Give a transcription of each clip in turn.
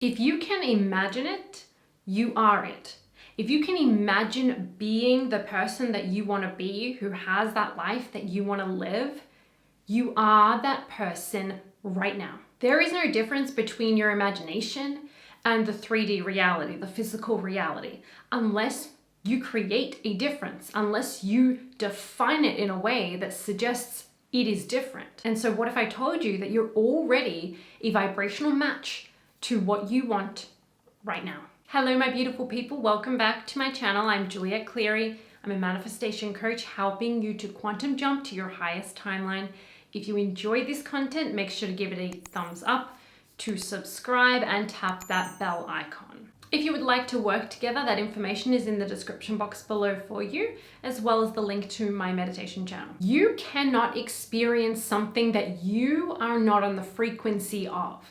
If you can imagine it, you are it. If you can imagine being the person that you want to be, who has that life that you want to live, you are that person right now. There is no difference between your imagination and the 3D reality, the physical reality, unless you create a difference, unless you define it in a way that suggests it is different. And so what if I told you that you're already a vibrational match to what you want right now? Hello, my beautiful people. Welcome back to my channel. I'm Juliet Cleary. I'm a manifestation coach helping you to quantum jump to your highest timeline. If you enjoy this content, make sure to give it a thumbs up, to subscribe, and tap that bell icon. If you would like to work together, that information is in the description box below for you, as well as the link to my meditation channel. You cannot experience something that you are not on the frequency of.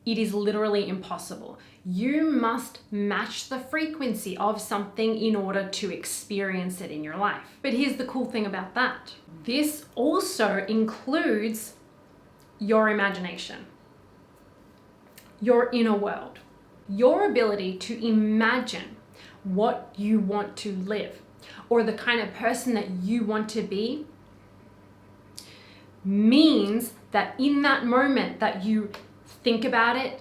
It is literally impossible. You must match the frequency of something in order to experience it in your life. But here's the cool thing about that. This also includes your imagination, your inner world, your ability to imagine what you want to live or the kind of person that you want to be means that in that moment that you think about it,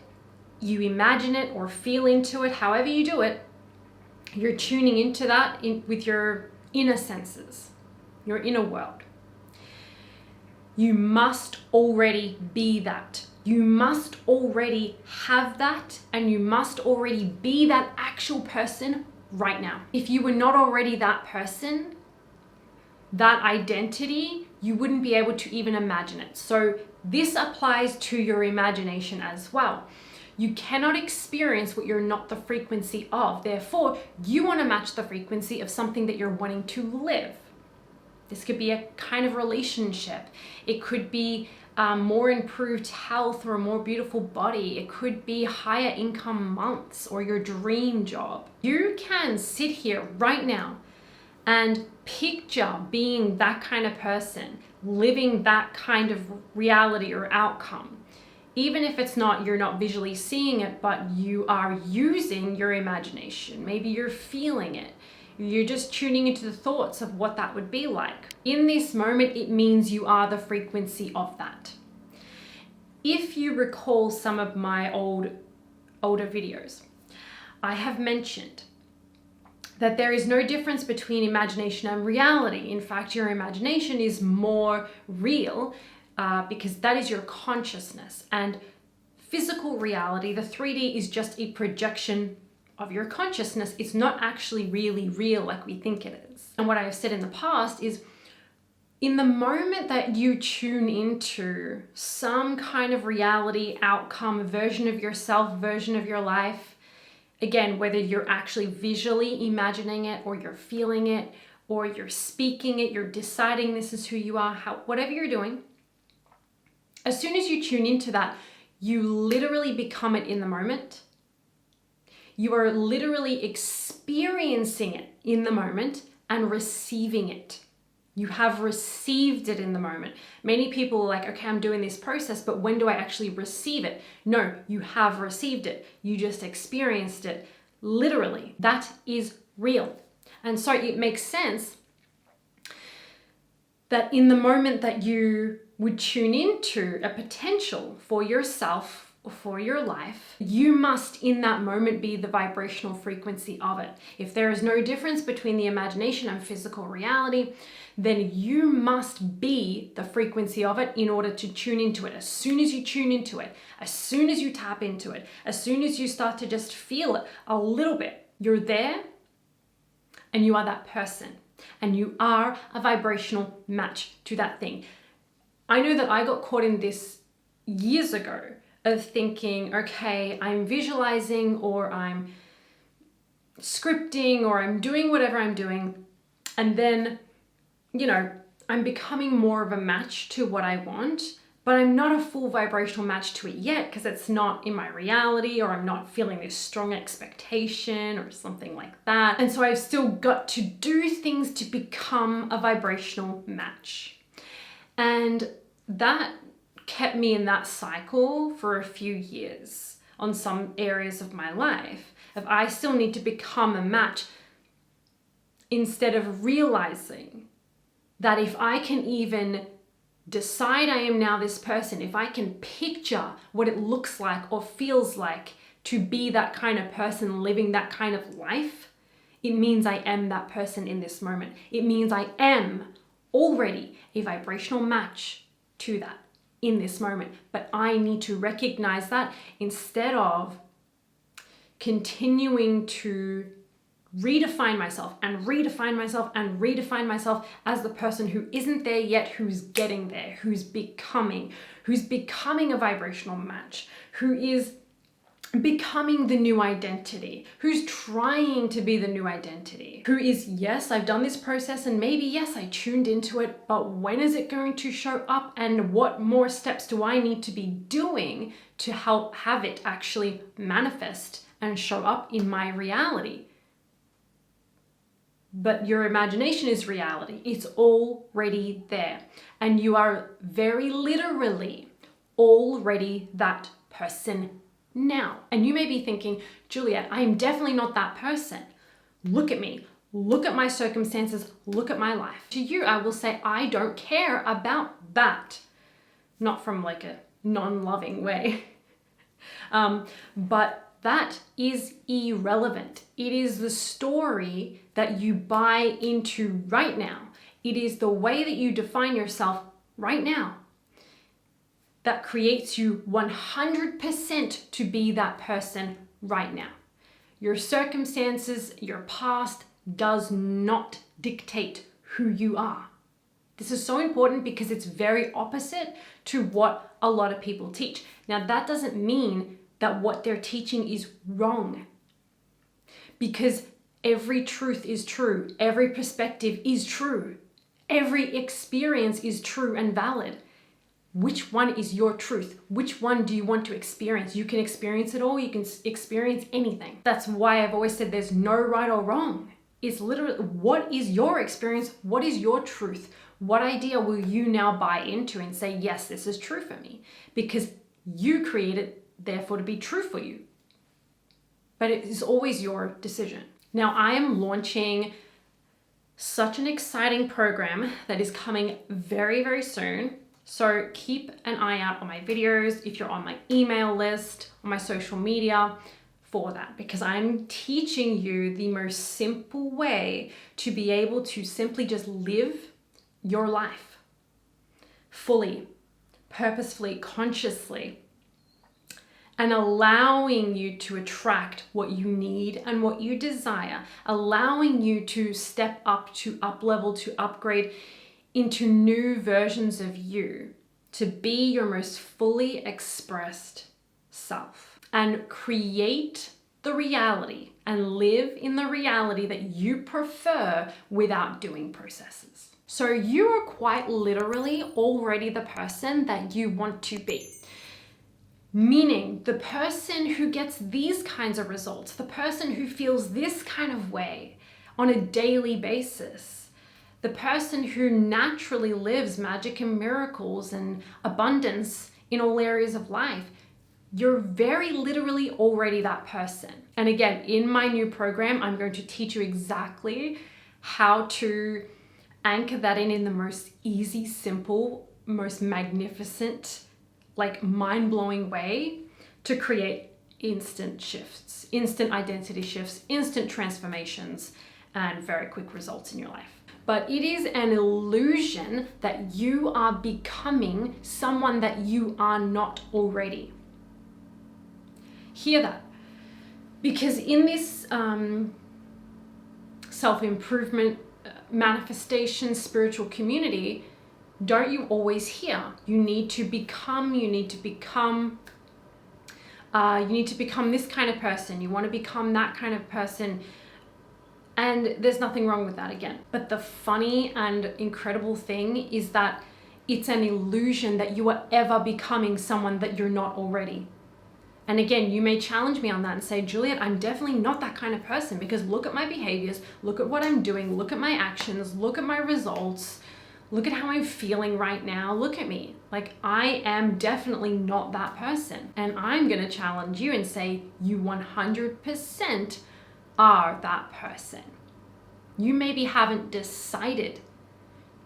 you imagine it or feel into it, however you do it, you're tuning into that with your inner senses, your inner world. You must already be that. You must already have that, and you must already be that actual person right now. If you were not already that person, that identity, you wouldn't be able to even imagine it. So this applies to your imagination as well. You cannot experience what you're not the frequency of. Therefore, you want to match the frequency of something that you're wanting to live. This could be a kind of relationship. It could be more improved health or a more beautiful body. It could be higher income months or your dream job. You can sit here right now and picture being that kind of person, living that kind of reality or outcome. Even if you're not visually seeing it, but you are using your imagination. Maybe you're feeling it. You're just tuning into the thoughts of what that would be like. In this moment, it means you are the frequency of that. If you recall some of my older videos, I have mentioned that there is no difference between imagination and reality. In fact, your imagination is more real because that is your consciousness. And physical reality, the 3D, is just a projection of your consciousness. It's not actually really real like we think it is. And what I have said in the past is, in the moment that you tune into some kind of reality, outcome, version of yourself, version of your life, again, whether you're actually visually imagining it or you're feeling it or you're speaking it, you're deciding this is who you are, whatever you're doing, as soon as you tune into that, you literally become it in the moment. You are literally experiencing it in the moment and receiving it. You have received it in the moment. Many people are like, okay, I'm doing this process, but when do I actually receive it? No, you have received it. You just experienced it. Literally, that is real. And so it makes sense that in the moment that you would tune into a potential for yourself or for your life, you must in that moment be the vibrational frequency of it. If there is no difference between the imagination and physical reality, then you must be the frequency of it in order to tune into it. As soon as you tune into it, as soon as you tap into it, as soon as you start to just feel it a little bit, you're there and you are that person. And you are a vibrational match to that thing. I know that I got caught in this years ago of thinking, okay, I'm visualizing or I'm scripting or I'm doing whatever I'm doing. And then, I'm becoming more of a match to what I want, but I'm not a full vibrational match to it yet because it's not in my reality, or I'm not feeling this strong expectation or something like that. And so I've still got to do things to become a vibrational match. And that kept me in that cycle for a few years on some areas of my life, if I still need to become a match, instead of realizing that if I can even decide I am now this person, if I can picture what it looks like or feels like to be that kind of person living that kind of life, it means I am that person in this moment. It means I am already a vibrational match to that in this moment. But I need to recognize that instead of continuing to redefine myself and redefine myself and redefine myself as the person who isn't there yet, who's getting there, who's becoming a vibrational match, who is becoming the new identity, who's trying to be the new identity, who is, yes, I've done this process and maybe, yes, I tuned into it, but when is it going to show up and what more steps do I need to be doing to help have it actually manifest and show up in my reality? But your imagination is reality. It's already there. And you are very literally already that person now. And you may be thinking, Juliet, I am definitely not that person. Look at me. Look at my circumstances. Look at my life. To you, I will say, I don't care about that. Not from like a non-loving way. But that is irrelevant. It is the story that you buy into right now. It is the way that you define yourself right now that creates you 100% to be that person right now. Your circumstances, your past does not dictate who you are. This is so important because it's very opposite to what a lot of people teach. Now, that doesn't mean that what they're teaching is wrong, because every truth is true, every perspective is true, every experience is true and valid. Which one is your truth? Which one do you want to experience? You can experience it all, you can experience anything. That's why I've always said there's no right or wrong. It's literally, what is your experience? What is your truth? What idea will you now buy into and say, yes, this is true for me? Because you created therefore to be true for you. But it is always your decision. Now, I am launching such an exciting program that is coming very, very soon. So keep an eye out on my videos, if you're on my email list, on my social media for that, because I'm teaching you the most simple way to be able to simply just live your life fully, purposefully, consciously, and allowing you to attract what you need and what you desire, allowing you to step up, to up level, to upgrade into new versions of you, to be your most fully expressed self and create the reality and live in the reality that you prefer without doing processes. So you are quite literally already the person that you want to be. Meaning the person who gets these kinds of results, the person who feels this kind of way on a daily basis, the person who naturally lives magic and miracles and abundance in all areas of life, you're very literally already that person. And again, in my new program, I'm going to teach you exactly how to anchor that in the most easy, simple, most magnificent, like mind-blowing way to create instant shifts, instant identity shifts, instant transformations, and very quick results in your life. But it is an illusion that you are becoming someone that you are not already. Hear that. Because in this self-improvement, manifestation, spiritual community, don't you always hear, you need to become this kind of person, you want to become that kind of person. And there's nothing wrong with that again. But the funny and incredible thing is that it's an illusion that you are ever becoming someone that you're not already. And again, you may challenge me on that and say, Juliet, I'm definitely not that kind of person, because look at my behaviors, look at what I'm doing, look at my actions, look at my results, Look at how I'm feeling right now. Look at me. Like, I am definitely not that person. And I'm going to challenge you and say, you 100% are that person. You maybe haven't decided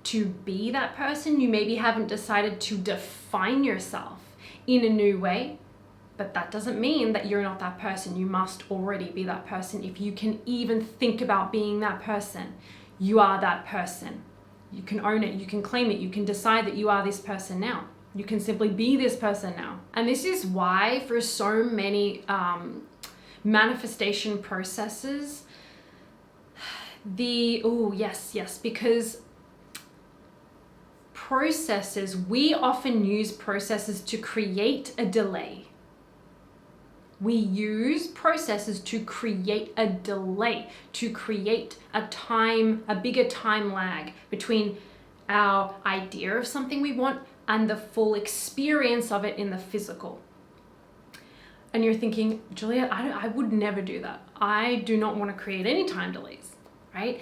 to be that person. You maybe haven't decided to define yourself in a new way, but that doesn't mean that you're not that person. You must already be that person. If you can even think about being that person, you are that person. You can own it, you can claim it, you can decide that you are this person now. You can simply be this person now. And this is why for so many manifestation processes, because processes, we often use processes to create a delay. We use processes to create a delay, to create a bigger time lag between our idea of something we want and the full experience of it in the physical. And you're thinking, Juliet, I would never do that. I do not want to create any time delays, right?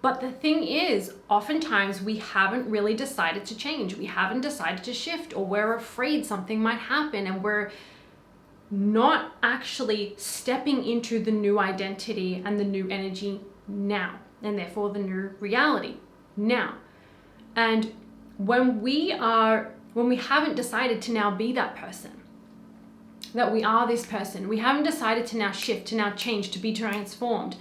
But the thing is, oftentimes we haven't really decided to change. We haven't decided to shift, or we're afraid something might happen, and we're not actually stepping into the new identity and the new energy now, and therefore the new reality now. And when we haven't decided to now be that person, that we are this person, we haven't decided to now shift, to now change, to be transformed,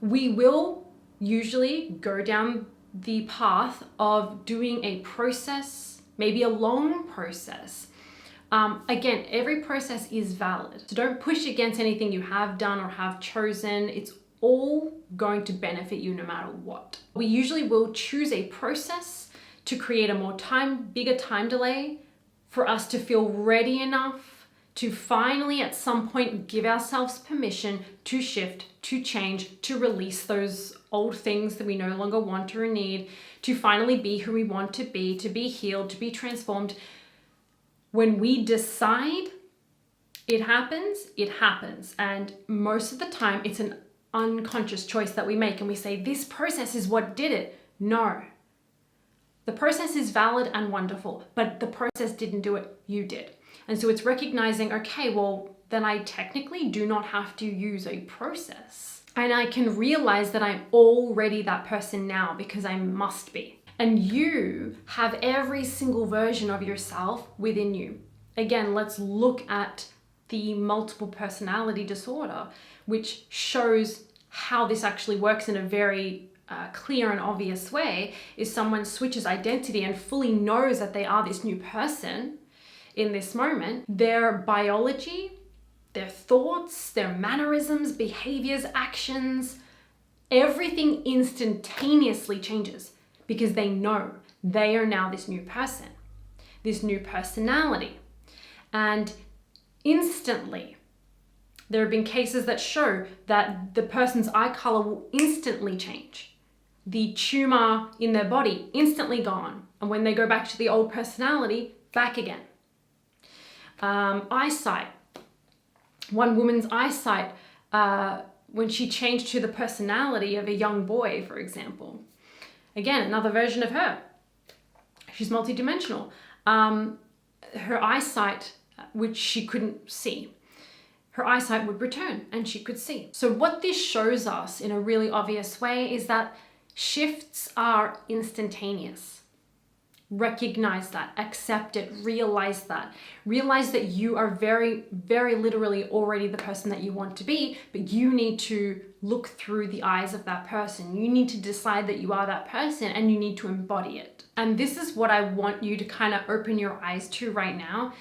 we will usually go down the path of doing a process, maybe a long process. Again, every process is valid. So don't push against anything you have done or have chosen. It's all going to benefit you no matter what. We usually will choose a process to create a bigger time delay for us to feel ready enough to finally at some point give ourselves permission to shift, to change, to release those old things that we no longer want or need, to finally be who we want to be healed, to be transformed. When we decide it happens. And most of the time it's an unconscious choice that we make, and we say, this process is what did it. No. The process is valid and wonderful, but the process didn't do it, you did. And so it's recognizing, okay, well, then I technically do not have to use a process. And I can realize that I'm already that person now because I must be. And you have every single version of yourself within you. Again, let's look at the multiple personality disorder, which shows how this actually works in a very clear and obvious way. Is someone switches identity and fully knows that they are this new person in this moment, their biology, their thoughts, their mannerisms, behaviors, actions, everything instantaneously changes because they know they are now this new person, this new personality. And instantly, there have been cases that show that the person's eye color will instantly change. The tumor in their body instantly gone. And when they go back to the old personality, back again. Eyesight. One woman's eyesight, when she changed to the personality of a young boy, for example. Again, another version of her. She's multidimensional. Her eyesight, which she couldn't see, her eyesight would return and she could see. So what this shows us in a really obvious way is that shifts are instantaneous. Recognize that, accept it, realize that. Realize that you are very, very literally already the person that you want to be, but you need to look through the eyes of that person. You need to decide that you are that person and you need to embody it. And this is what I want you to kind of open your eyes to right now,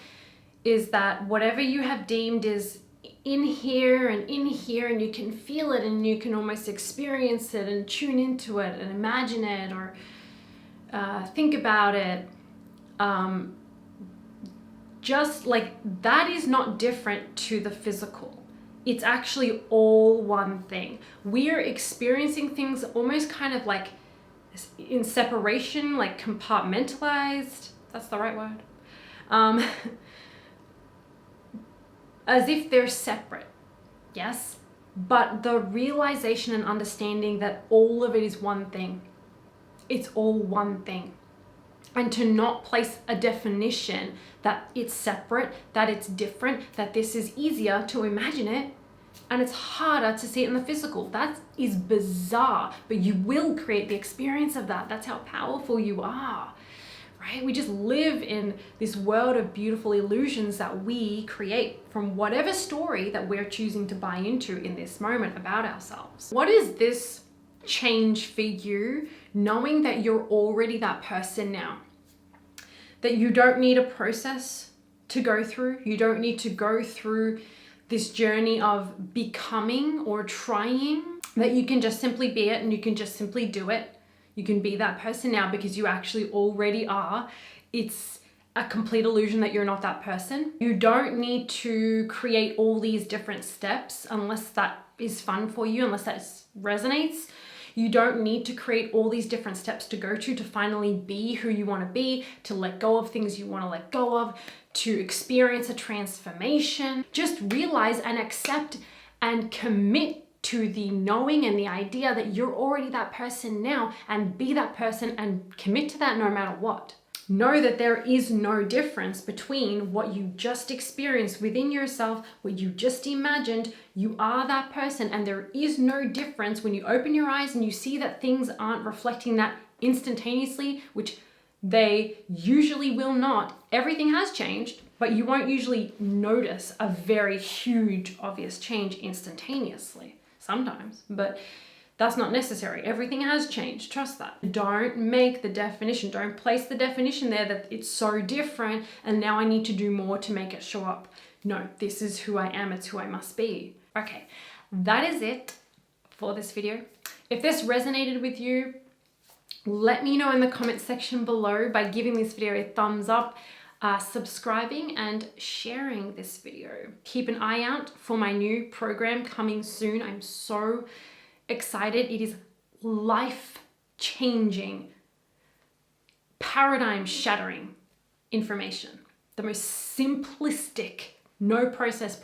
is that whatever you have deemed is in here and you can feel it and you can almost experience it and tune into it and imagine it or think about it, just like that is not different to the physical. It's actually all one thing. We are experiencing things almost kind of like in separation, like compartmentalized. That's the right word. As if they're separate, yes? But the realization and understanding that all of it is one thing. It's all one thing. And to not place a definition that it's separate, that it's different, that this is easier to imagine it, and it's harder to see it in the physical. That is bizarre, but you will create the experience of that. That's how powerful you are, right? We just live in this world of beautiful illusions that we create from whatever story that we're choosing to buy into in this moment about ourselves. What is this change for you, knowing that you're already that person now? That you don't need a process to go through. You don't need to go through this journey of becoming or trying, that you can just simply be it and you can just simply do it. You can be that person now because you actually already are. It's a complete illusion that you're not that person. You don't need to create all these different steps unless that is fun for you, unless that resonates. You don't need to create all these different steps to go to finally be who you want to be, to let go of things you want to let go of, to experience a transformation. Just realize and accept and commit to the knowing and the idea that you're already that person now, and be that person and commit to that no matter what. Know that there is no difference between what you just experienced within yourself, what you just imagined. You are that person, and there is no difference when you open your eyes and you see that things aren't reflecting that instantaneously, which they usually will not. Everything has changed, but you won't usually notice a very huge, obvious change instantaneously. Sometimes, but that's not necessary. Everything has changed. Trust that. Don't make the definition. Don't place the definition there that it's so different and now I need to do more to make it show up. No, this is who I am. It's who I must be. Okay, that is it for this video. If this resonated with you, let me know in the comment section below by giving this video a thumbs up, subscribing and sharing this video. Keep an eye out for my new program coming soon. I'm so excited. It is life-changing, paradigm-shattering information. The most simplistic, no process.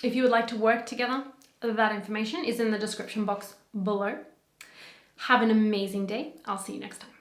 If you would like to work together, that information is in the description box below. Have an amazing day. I'll see you next time.